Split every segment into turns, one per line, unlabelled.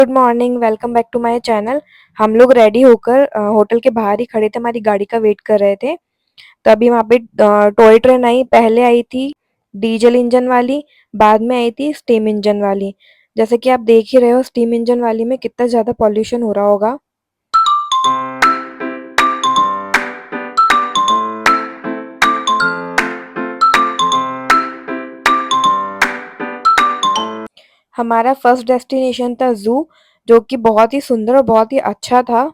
Good morning, welcome back to my channel. हम लोग ready होकर होटल के बाहर ही खड़े थे, हमारी गाड़ी का वेट कर रहे थे। तभी वहाँ पे टॉय ट्रेन आई। पहले आई थी डीजल इंजन वाली, बाद में आई थी स्टीम इंजन वाली। जैसे कि आप देख ही रहे हो, स्टीम इंजन वाली में कितना ज़्यादा पॉल्यूशन हो रहा होगा। हमारा फर्स्ट डेस्टिनेशन था ज़ू, जो कि बहुत ही सुंदर और बहुत ही अच्छा था।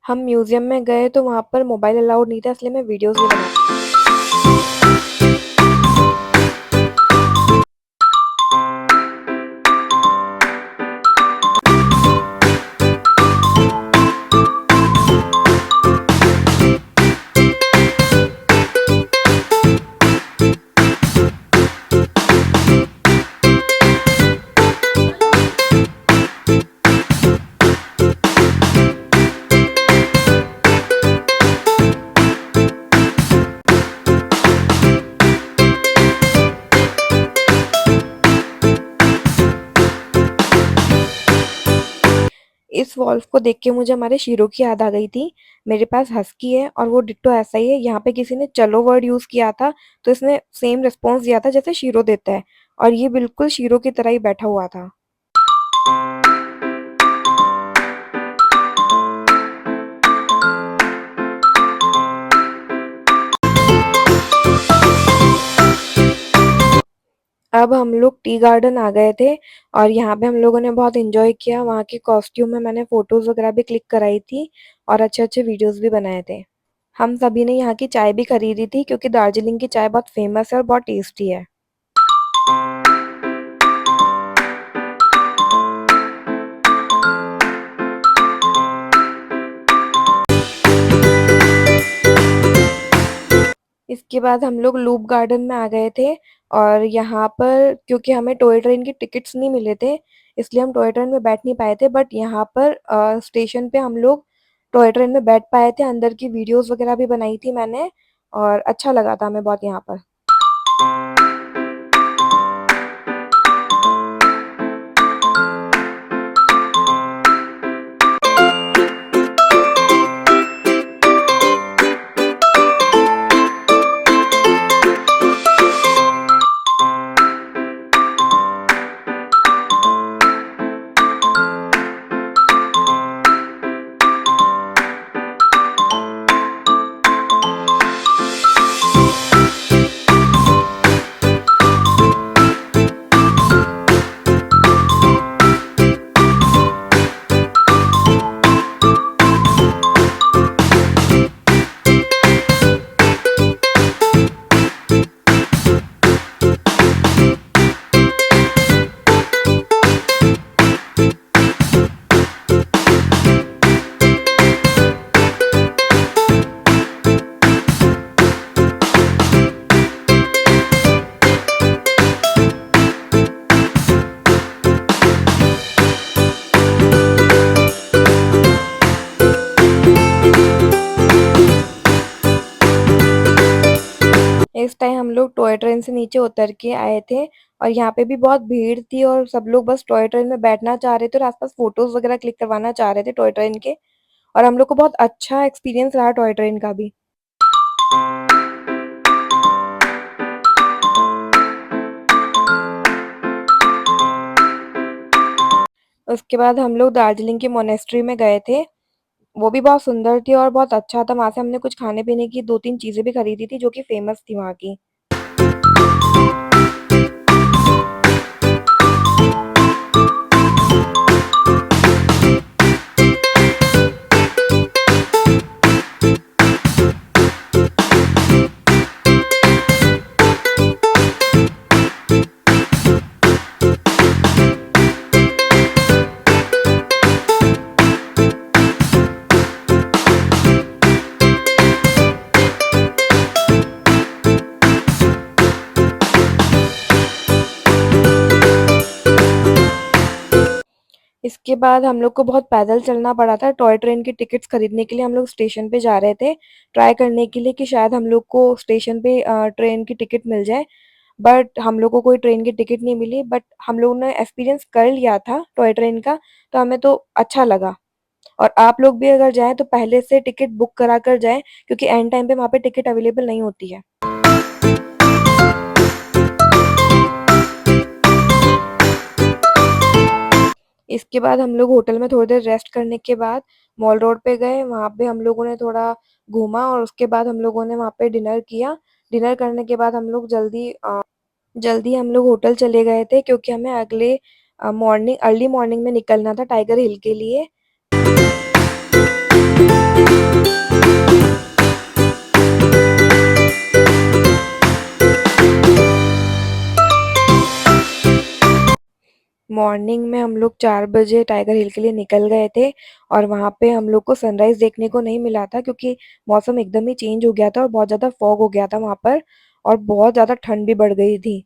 हम म्यूजियम में गए तो वहाँ पर मोबाइल अलाउड नहीं था, इसलिए मैं वीडियोस भी बना। इस वॉल्फ को देख के मुझे हमारे शीरो की याद आ गई थी। मेरे पास हस्की है और वो डिट्टो ऐसा ही है। यहाँ पे किसी ने चलो वर्ड यूज किया था, तो इसने सेम रिस्पॉन्स दिया था जैसे शीरो देता है, और ये बिल्कुल शीरो की तरह ही बैठा हुआ था। अब हम लोग टी गार्डन आ गए थे और यहाँ पे हम लोगों ने बहुत एंजॉय किया। वहाँ के कॉस्ट्यूम में मैंने फोटोज वगैरह भी क्लिक कराई थी और अच्छे अच्छे वीडियोस भी बनाए थे। हम सभी ने यहाँ की चाय भी खरीदी थी, क्योंकि दार्जिलिंग की चाय बहुत फेमस है और बहुत टेस्टी है। इसके बाद हम लोग लूप गार्डन में आ गए थे, और यहाँ पर क्योंकि हमें टॉय ट्रेन की टिकट्स नहीं मिले थे, इसलिए हम टॉय ट्रेन में बैठ नहीं पाए थे। बट यहाँ पर स्टेशन पे हम लोग टॉय ट्रेन में बैठ पाए थे। अंदर की वीडियोस वगैरह भी बनाई थी मैंने, और अच्छा लगा था हमें बहुत यहाँ पर। इस टाइम हम लोग टॉय ट्रेन से नीचे उतर के आए थे और यहाँ पे भी बहुत भीड़ थी और सब लोग बस टॉय ट्रेन में बैठना चाह रहे थे और आसपास फोटोज वगैरह क्लिक करवाना चाह रहे थे टॉय ट्रेन के। और हम लोग को बहुत अच्छा एक्सपीरियंस रहा टॉय ट्रेन का भी। उसके बाद हम लोग दार्जिलिंग की मोनेस्ट्री में गए थे। वो भी बहुत सुंदर थी और बहुत अच्छा था। वहां से हमने कुछ खाने पीने की 2-3 चीजें भी खरीदी थी जो कि फेमस थी वहाँ की। इसके बाद हम लोग को बहुत पैदल चलना पड़ा था। टॉय ट्रेन की टिकट्स खरीदने के लिए हम लोग स्टेशन पे जा रहे थे, ट्राई करने के लिए कि शायद हम लोग को स्टेशन पे ट्रेन की टिकट मिल जाए। बट हम लोग को कोई ट्रेन की टिकट नहीं मिली। बट हम लोगों ने एक्सपीरियंस कर लिया था टॉय ट्रेन का, तो हमें तो अच्छा लगा। और आप लोग भी अगर जाएँ तो पहले से टिकट बुक करा कर जाएँ, क्योंकि एंड टाइम पे वहाँ पे टिकट अवेलेबल नहीं होती है। इसके बाद हम लोग होटल में थोड़ी देर रेस्ट करने के बाद मॉल रोड पे गए। वहाँ पे हम लोगों ने थोड़ा घूमा और उसके बाद हम लोगों ने वहाँ पे डिनर किया। डिनर करने के बाद हम लोग जल्दी हम लोग होटल चले गए थे, क्योंकि हमें अगले मॉर्निंग अर्ली मॉर्निंग में निकलना था टाइगर हिल के लिए। मॉर्निंग में हम लोग 4 बजे टाइगर हिल के लिए निकल गए थे और वहाँ पे हम लोग को सनराइज़ देखने को नहीं मिला था, क्योंकि मौसम एकदम ही चेंज हो गया था और बहुत ज़्यादा फॉग हो गया था वहाँ पर और बहुत ज़्यादा ठंड भी बढ़ गई थी।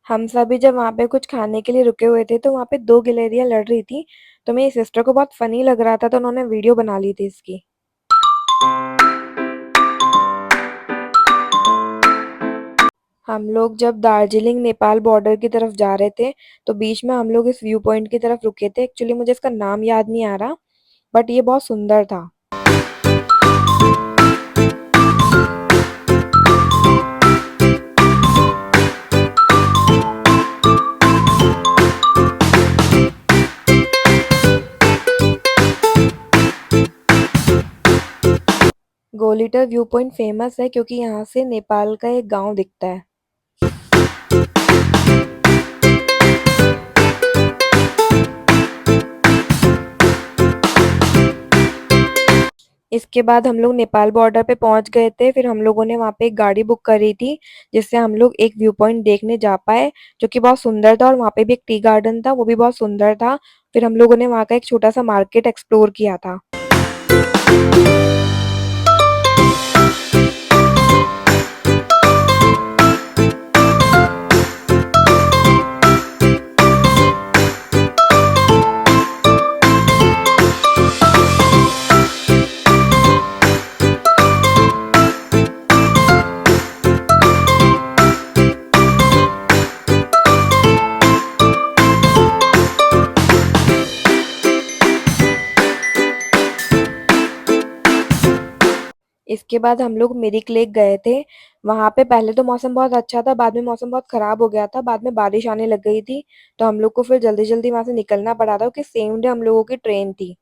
हम सभी जब वहाँ पे कुछ खाने के लिए रुके हुए थे तो वहाँ पे 2 गिलहरियाँ लड़ रही थी। तो मेरी सिस्टर को बहुत फ़नी लग रहा था, तो उन्होंने वीडियो बना ली थी इसकी। हम लोग जब दार्जिलिंग नेपाल बॉर्डर की तरफ जा रहे थे तो बीच में हम लोग इस व्यू पॉइंट की तरफ रुके थे। एक्चुअली मुझे इसका नाम याद नहीं आ रहा, बट ये बहुत सुंदर था। गोलीटर व्यू पॉइंट फेमस है क्योंकि यहाँ से नेपाल का एक गांव दिखता है। इसके बाद हम लोग नेपाल बॉर्डर पे पहुंच गए थे। फिर हम लोगों ने वहाँ पे एक गाड़ी बुक करी थी जिससे हम लोग एक व्यू पॉइंट देखने जा पाए, जो कि बहुत सुंदर था। और वहाँ पे भी एक टी गार्डन था, वो भी बहुत सुंदर था। फिर हम लोगों ने वहाँ का एक छोटा सा मार्केट एक्सप्लोर किया था। इसके बाद हम लोग मिरिक लेक गए थे। वहाँ पे पहले तो मौसम बहुत अच्छा था, बाद में मौसम बहुत खराब हो गया था, बाद में बारिश आने लग गई थी। तो हम लोग को फिर जल्दी-जल्दी वहाँ से निकलना पड़ा था, क्योंकि सेम डे हम लोगों की ट्रेन थी।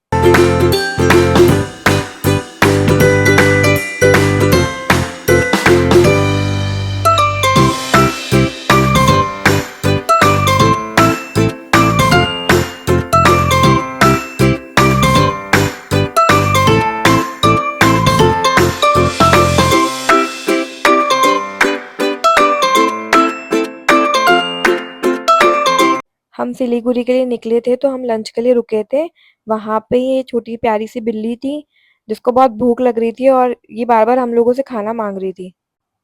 हम सिलीगुड़ी के लिए निकले थे तो हम लंच के लिए रुके थे। वहाँ पे ये छोटी प्यारी सी बिल्ली थी जिसको बहुत भूख लग रही थी और ये बार-बार हम लोगों से खाना माँग रही थी।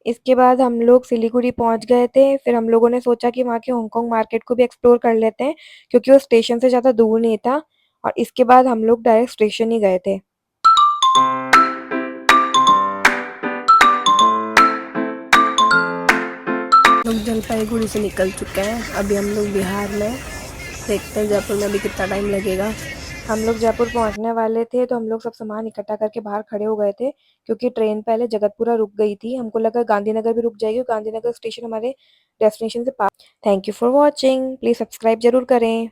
इसके बाद हम लोग सिलीगुड़ी पहुँच गए थे। फिर हम लोगों ने सोचा कि वहाँ के हांगकांग मार्केट को भी एक्सप्लोर कर लेते हैं क्योंकि वो स्टेशन से ज़्यादा दूर नहीं था और इसके बाद हम लोग डायरेक्ट स्टेशन ही गए थे।
लोग जलपाईगुड़ी से निकल चुके हैं। अभी हम लोग बिहार में, देखते हैं जयपुर में अभी कितना टाइम लगेगा।
हम लोग जयपुर पहुँचने वाले थे तो हम लोग सब सामान इकट्ठा करके बाहर खड़े हो गए थे क्योंकि ट्रेन पहले जगतपुरा रुक गई थी। हमको लगा गांधीनगर भी रुक जाएगी और गांधीनगर स्टेशन हमारे डेस्टिनेशन से पास। Thank you for watching. Please subscribe ज़रूर करें।